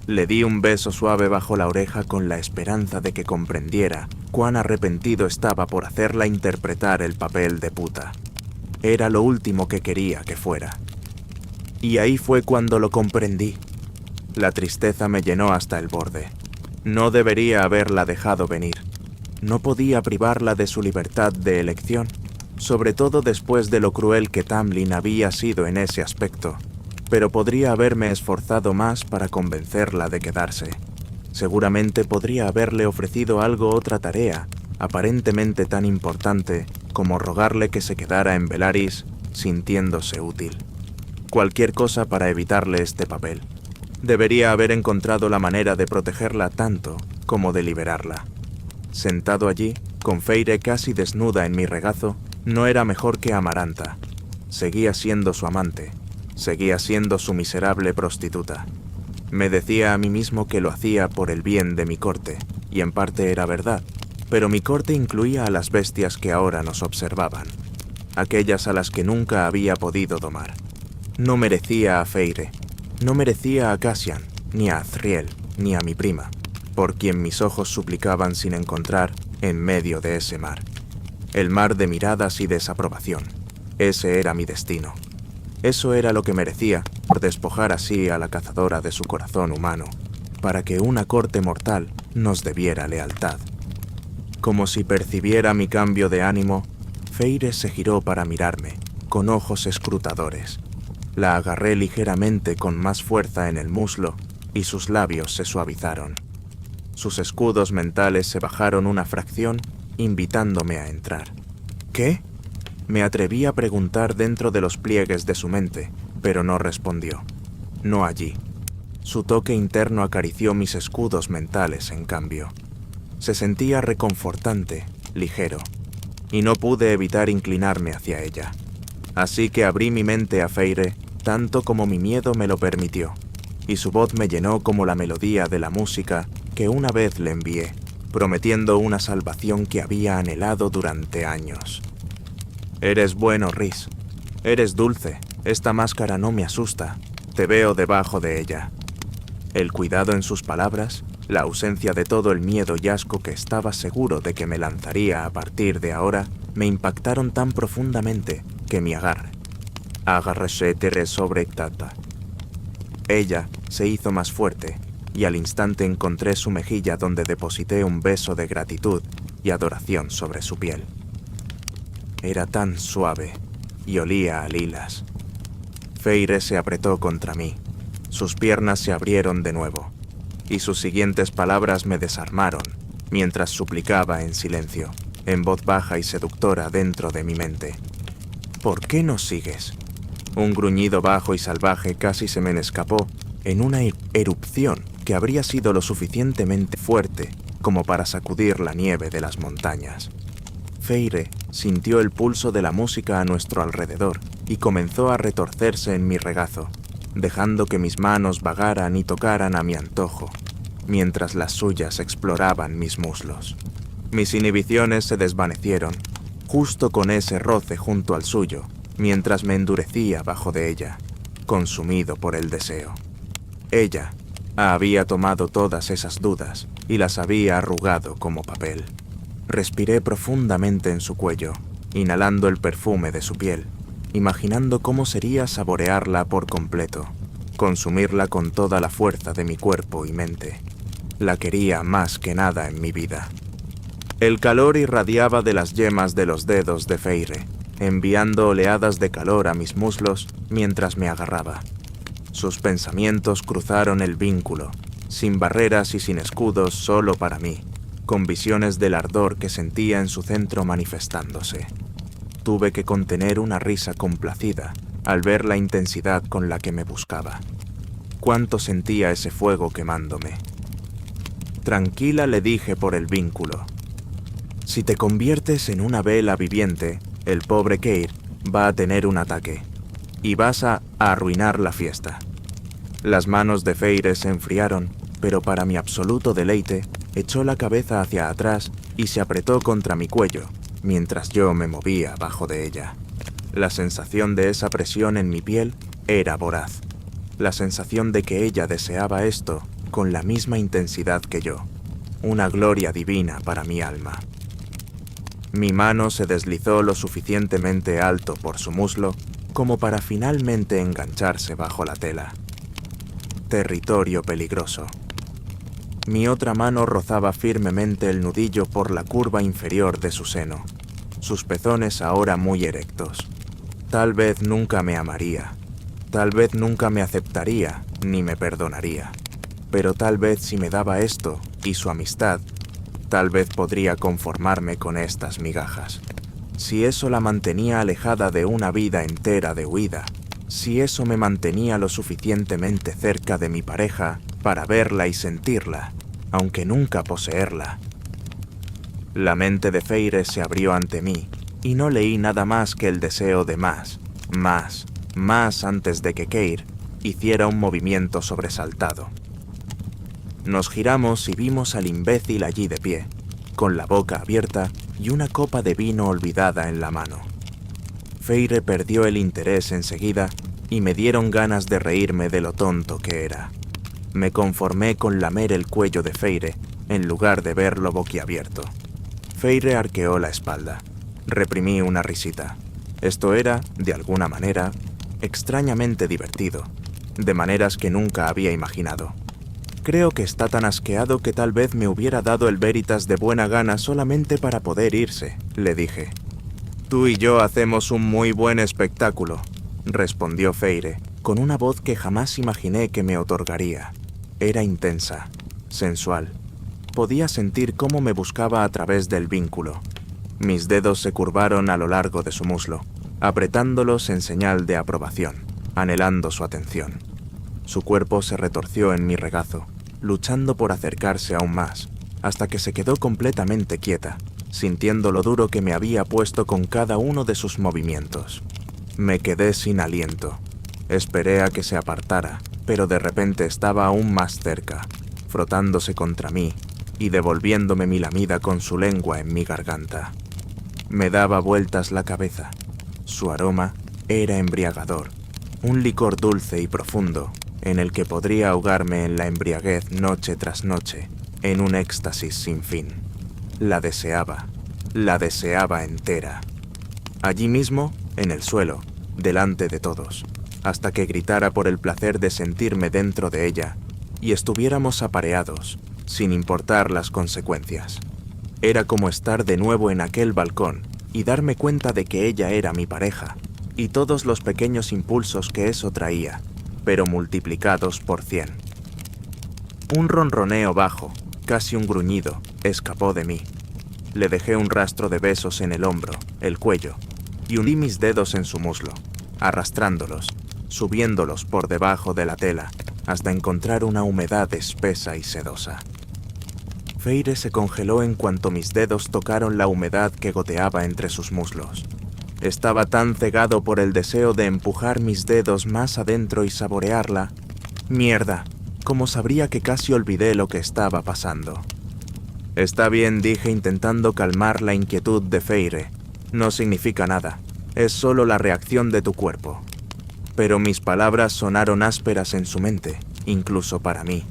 Le di un beso suave bajo la oreja con la esperanza de que comprendiera cuán arrepentido estaba por hacerla interpretar el papel de puta. Era lo último que quería que fuera. Y ahí fue cuando lo comprendí. La tristeza me llenó hasta el borde. No debería haberla dejado venir. No podía privarla de su libertad de elección, sobre todo después de lo cruel que Tamlin había sido en ese aspecto, pero podría haberme esforzado más para convencerla de quedarse. Seguramente podría haberle ofrecido otra tarea, aparentemente tan importante como rogarle que se quedara en Velaris, sintiéndose útil. Cualquier cosa para evitarle este papel. Debería haber encontrado la manera de protegerla tanto como de liberarla. Sentado allí, con Feire casi desnuda en mi regazo, no era mejor que Amaranta. Seguía siendo su amante, seguía siendo su miserable prostituta. Me decía a mí mismo que lo hacía por el bien de mi corte, y en parte era verdad, pero mi corte incluía a las bestias que ahora nos observaban, aquellas a las que nunca había podido domar. No merecía a Feire, no merecía a Cassian, ni a Azriel, ni a mi prima, por quien mis ojos suplicaban sin encontrar en medio de ese mar. El mar de miradas y desaprobación. Ese era mi destino. Eso era lo que merecía por despojar así a la cazadora de su corazón humano, para que una corte mortal nos debiera lealtad. Como si percibiera mi cambio de ánimo, Feire se giró para mirarme, con ojos escrutadores. La agarré ligeramente con más fuerza en el muslo y sus labios se suavizaron. Sus escudos mentales se bajaron una fracción, invitándome a entrar. ¿Qué? Me atreví a preguntar dentro de los pliegues de su mente, pero no respondió. No allí. Su toque interno acarició mis escudos mentales, en cambio. Se sentía reconfortante, ligero, y no pude evitar inclinarme hacia ella. Así que abrí mi mente a Feire, tanto como mi miedo me lo permitió, y su voz me llenó como la melodía de la música que una vez le envié, prometiendo una salvación que había anhelado durante años. «Eres bueno, Rhys. Eres dulce. Esta máscara no me asusta. Te veo debajo de ella». El cuidado en sus palabras, la ausencia de todo el miedo y asco que estaba seguro de que me lanzaría a partir de ahora, me impactaron tan profundamente que mi agárrese terre sobre tata. Ella se hizo más fuerte, y al instante encontré su mejilla donde deposité un beso de gratitud y adoración sobre su piel. Era tan suave y olía a lilas. Feire se apretó contra mí, sus piernas se abrieron de nuevo, y sus siguientes palabras me desarmaron mientras suplicaba en silencio, en voz baja y seductora dentro de mi mente. «¿Por qué nos sigues?». Un gruñido bajo y salvaje casi se me escapó en una erupción que habría sido lo suficientemente fuerte como para sacudir la nieve de las montañas. Feire sintió el pulso de la música a nuestro alrededor y comenzó a retorcerse en mi regazo, dejando que mis manos vagaran y tocaran a mi antojo, mientras las suyas exploraban mis muslos. Mis inhibiciones se desvanecieron, justo con ese roce junto al suyo, mientras me endurecía bajo de ella, consumido por el deseo. Ella había tomado todas esas dudas y las había arrugado como papel. Respiré profundamente en su cuello, inhalando el perfume de su piel, imaginando cómo sería saborearla por completo, consumirla con toda la fuerza de mi cuerpo y mente. La quería más que nada en mi vida. El calor irradiaba de las yemas de los dedos de Feire, enviando oleadas de calor a mis muslos mientras me agarraba. Sus pensamientos cruzaron el vínculo, sin barreras y sin escudos, solo para mí, con visiones del ardor que sentía en su centro manifestándose. Tuve que contener una risa complacida al ver la intensidad con la que me buscaba. Cuánto sentía ese fuego quemándome. Tranquila, le dije por el vínculo. Si te conviertes en una vela viviente, el pobre Keir va a tener un ataque y vas a arruinar la fiesta. Las manos de Feire se enfriaron, pero para mi absoluto deleite, echó la cabeza hacia atrás y se apretó contra mi cuello, mientras yo me movía bajo de ella. La sensación de esa presión en mi piel era voraz. La sensación de que ella deseaba esto con la misma intensidad que yo. Una gloria divina para mi alma. Mi mano se deslizó lo suficientemente alto por su muslo como para finalmente engancharse bajo la tela. Territorio peligroso. Mi otra mano rozaba firmemente el nudillo por la curva inferior de su seno, sus pezones ahora muy erectos. Tal vez nunca me amaría, tal vez nunca me aceptaría ni me perdonaría, pero tal vez si me daba esto y su amistad, tal vez podría conformarme con estas migajas. Si eso la mantenía alejada de una vida entera de huida, si eso me mantenía lo suficientemente cerca de mi pareja para verla y sentirla, aunque nunca poseerla. La mente de Feire se abrió ante mí, y no leí nada más que el deseo de más antes de que Keir hiciera un movimiento sobresaltado. Nos giramos y vimos al imbécil allí de pie, con la boca abierta y una copa de vino olvidada en la mano. Feire perdió el interés enseguida y me dieron ganas de reírme de lo tonto que era. Me conformé con lamer el cuello de Feire en lugar de verlo boquiabierto. Feire arqueó la espalda. Reprimí una risita. Esto era, de alguna manera, extrañamente divertido, de maneras que nunca había imaginado. Creo que está tan asqueado que tal vez me hubiera dado el Veritas de buena gana solamente para poder irse, le dije. Tú y yo hacemos un muy buen espectáculo, respondió Feire, con una voz que jamás imaginé que me otorgaría. Era intensa, sensual. Podía sentir cómo me buscaba a través del vínculo. Mis dedos se curvaron a lo largo de su muslo, apretándolos en señal de aprobación, anhelando su atención. Su cuerpo se retorció en mi regazo, luchando por acercarse aún más, hasta que se quedó completamente quieta, sintiendo lo duro que me había puesto con cada uno de sus movimientos. Me quedé sin aliento. Esperé a que se apartara, pero de repente estaba aún más cerca, frotándose contra mí y devolviéndome mi lamida con su lengua en mi garganta. Me daba vueltas la cabeza. Su aroma era embriagador, un licor dulce y profundo en el que podría ahogarme en la embriaguez noche tras noche, en un éxtasis sin fin. La deseaba entera. Allí mismo, en el suelo, delante de todos, hasta que gritara por el placer de sentirme dentro de ella y estuviéramos apareados, sin importar las consecuencias. Era como estar de nuevo en aquel balcón y darme cuenta de que ella era mi pareja, y todos los pequeños impulsos que eso traía, pero multiplicados por 100. Un ronroneo bajo, casi un gruñido, escapó de mí. Le dejé un rastro de besos en el hombro, el cuello, y hundí mis dedos en su muslo, arrastrándolos, subiéndolos por debajo de la tela, hasta encontrar una humedad espesa y sedosa. Feire se congeló en cuanto mis dedos tocaron la humedad que goteaba entre sus muslos. Estaba tan cegado por el deseo de empujar mis dedos más adentro y saborearla. Mierda, como sabría que casi olvidé lo que estaba pasando. Está bien, dije intentando calmar la inquietud de Feire. No significa nada, es solo la reacción de tu cuerpo. Pero mis palabras sonaron ásperas en su mente, incluso para mí.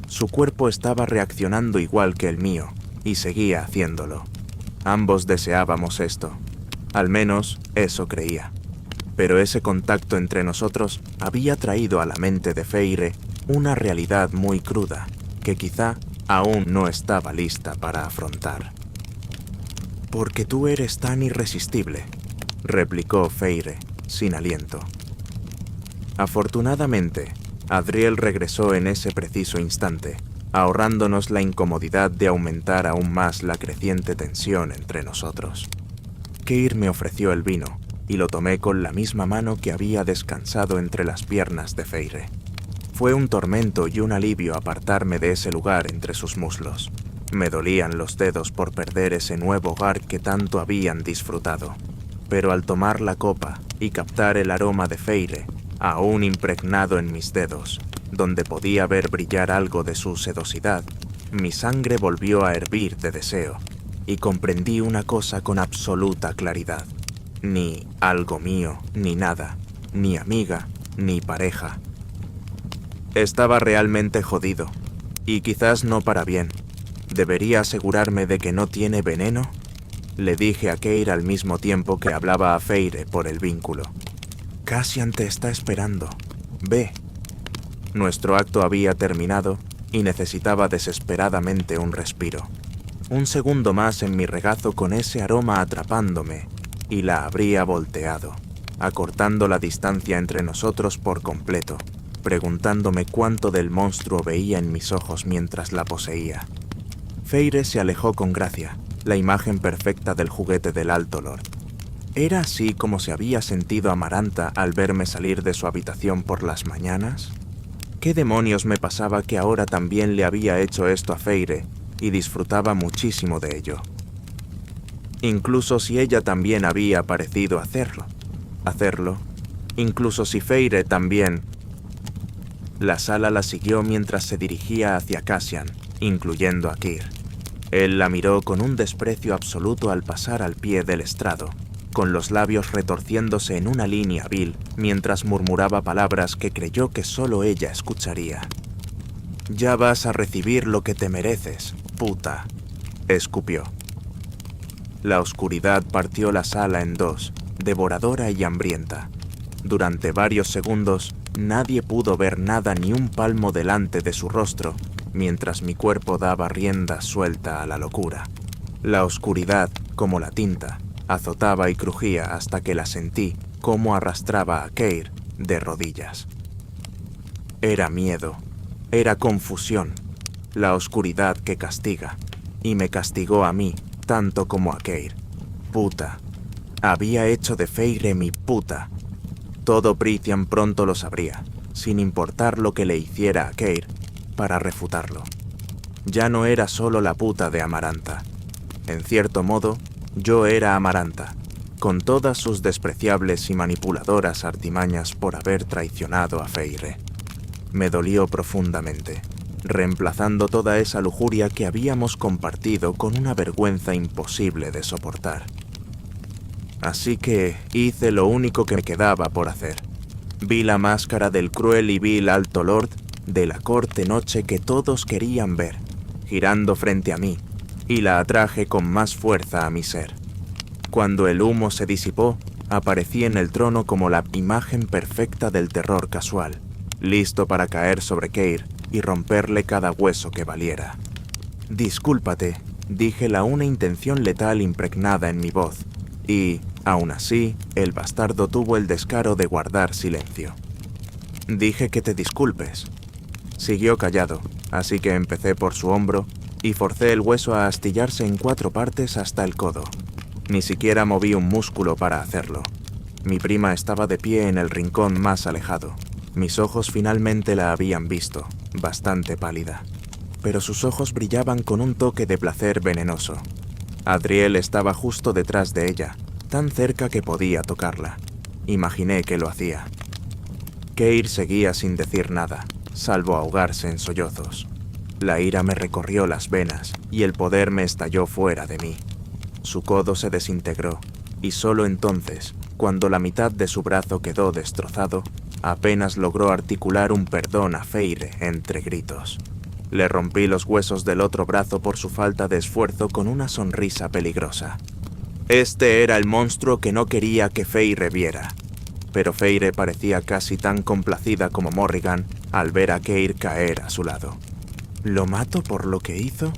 Su cuerpo estaba reaccionando igual que el mío, y seguía haciéndolo. Ambos deseábamos esto. Al menos, eso creía. Pero ese contacto entre nosotros había traído a la mente de Feire una realidad muy cruda, que quizá aún no estaba lista para afrontar. Porque tú eres tan irresistible, replicó Feire, sin aliento. Afortunadamente, Adriel regresó en ese preciso instante, ahorrándonos la incomodidad de aumentar aún más la creciente tensión entre nosotros. Keir me ofreció el vino, y lo tomé con la misma mano que había descansado entre las piernas de Feire. Fue un tormento y un alivio apartarme de ese lugar entre sus muslos. Me dolían los dedos por perder ese nuevo hogar que tanto habían disfrutado. Pero al tomar la copa y captar el aroma de Feire, aún impregnado en mis dedos, donde podía ver brillar algo de su sedosidad, mi sangre volvió a hervir de deseo, y comprendí una cosa con absoluta claridad. Ni algo mío, ni nada, ni amiga, ni pareja. Estaba realmente jodido, y quizás no para bien. ¿Debería asegurarme de que no tiene veneno? Le dije a Keir al mismo tiempo que hablaba a Feire por el vínculo. Cassian te está esperando. Ve. Nuestro acto había terminado y necesitaba desesperadamente un respiro. Un segundo más en mi regazo con ese aroma atrapándome, y la habría volteado, acortando la distancia entre nosotros por completo, preguntándome cuánto del monstruo veía en mis ojos mientras la poseía. Feire se alejó con gracia, la imagen perfecta del juguete del Alto Lord. ¿Era así como se había sentido Amaranta al verme salir de su habitación por las mañanas? ¿Qué demonios me pasaba que ahora también le había hecho esto a Feire y disfrutaba muchísimo de ello? Incluso si ella también había parecido hacerlo, incluso si Feire también... La sala la siguió mientras se dirigía hacia Cassian, incluyendo a Keir. Él la miró con un desprecio absoluto al pasar al pie del estrado, con los labios retorciéndose en una línea vil mientras murmuraba palabras que creyó que solo ella escucharía. «Ya vas a recibir lo que te mereces, puta», escupió. La oscuridad partió la sala en dos, devoradora y hambrienta. Durante varios segundos, nadie pudo ver nada ni un palmo delante de su rostro, mientras mi cuerpo daba rienda suelta a la locura. La oscuridad, como la tinta, azotaba y crujía hasta que la sentí como arrastraba a Keir de rodillas. Era miedo, era confusión, la oscuridad que castiga, y me castigó a mí tanto como a Keir. Puta. Había hecho de Feire mi puta. Todo Prythian pronto lo sabría, sin importar lo que le hiciera a Keir, para refutarlo. Ya no era solo la puta de Amaranta. En cierto modo, yo era Amaranta, con todas sus despreciables y manipuladoras artimañas por haber traicionado a Feire. Me dolió profundamente, reemplazando toda esa lujuria que habíamos compartido con una vergüenza imposible de soportar. Así que hice lo único que me quedaba por hacer. Vi la máscara del cruel y vil Alto Lord de la corte noche que todos querían ver, girando frente a mí, y la atraje con más fuerza a mi ser. Cuando el humo se disipó, aparecí en el trono como la imagen perfecta del terror casual, listo para caer sobre Keir y romperle cada hueso que valiera. «Discúlpate», dije la una intención letal impregnada en mi voz, y, aún así, el bastardo tuvo el descaro de guardar silencio. «Dije que te disculpes». Siguió callado, así que empecé por su hombro y forcé el hueso a astillarse en 4 partes hasta el codo. Ni siquiera moví un músculo para hacerlo. Mi prima estaba de pie en el rincón más alejado. Mis ojos finalmente la habían visto, bastante pálida. Pero sus ojos brillaban con un toque de placer venenoso. Adriel estaba justo detrás de ella, tan cerca que podía tocarla. Imaginé que lo hacía. Keir seguía sin decir nada, salvo ahogarse en sollozos. La ira me recorrió las venas y el poder me estalló fuera de mí. Su codo se desintegró, y solo entonces, cuando la mitad de su brazo quedó destrozado, apenas logró articular un perdón a Feire entre gritos. Le rompí los huesos del otro brazo por su falta de esfuerzo con una sonrisa peligrosa. Este era el monstruo que no quería que Feire viera. Pero Feire parecía casi tan complacida como Morrigan al ver a Keir caer a su lado. ¿Lo mato por lo que hizo?,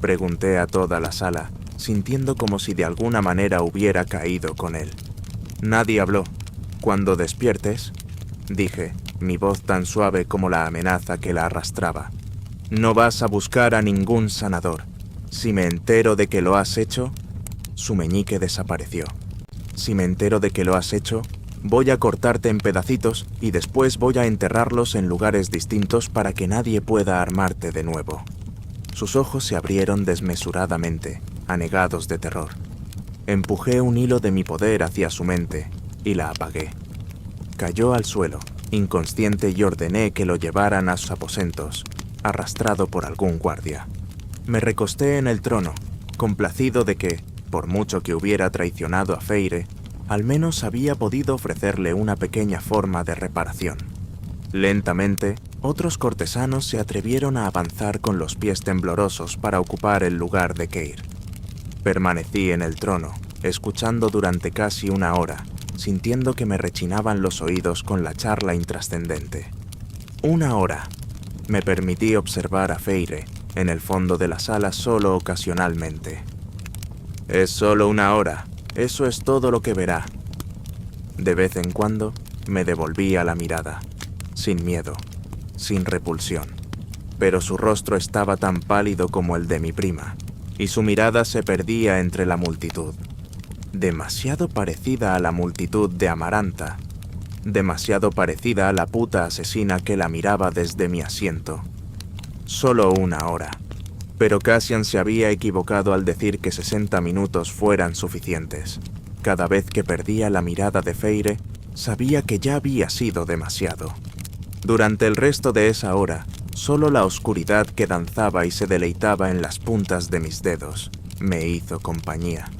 pregunté a toda la sala, sintiendo como si de alguna manera hubiera caído con él. Nadie habló. Cuando despiertes, dije, mi voz tan suave como la amenaza que la arrastraba. No vas a buscar a ningún sanador. Si me entero de que lo has hecho, su meñique desapareció. Si me entero de que lo has hecho, voy a cortarte en pedacitos y después voy a enterrarlos en lugares distintos para que nadie pueda armarte de nuevo. Sus ojos se abrieron desmesuradamente, anegados de terror. Empujé un hilo de mi poder hacia su mente y la apagué. Cayó al suelo, inconsciente, y ordené que lo llevaran a sus aposentos, arrastrado por algún guardia. Me recosté en el trono, complacido de que, por mucho que hubiera traicionado a Feire, al menos había podido ofrecerle una pequeña forma de reparación. Lentamente, otros cortesanos se atrevieron a avanzar con los pies temblorosos para ocupar el lugar de Keir. Permanecí en el trono, escuchando durante casi una hora, sintiendo que me rechinaban los oídos con la charla intrascendente. Una hora. Me permití observar a Feire en el fondo de la sala solo ocasionalmente. Es solo una hora, eso es todo lo que verá. De vez en cuando me devolvía la mirada, sin miedo, sin repulsión. Pero su rostro estaba tan pálido como el de mi prima, y su mirada se perdía entre la multitud. Demasiado parecida a la multitud de Amaranta, demasiado parecida a la puta asesina que la miraba desde mi asiento. Solo una hora. Pero Cassian se había equivocado al decir que 60 minutos fueran suficientes. Cada vez que perdía la mirada de Feire, sabía que ya había sido demasiado. Durante el resto de esa hora, solo la oscuridad que danzaba y se deleitaba en las puntas de mis dedos me hizo compañía.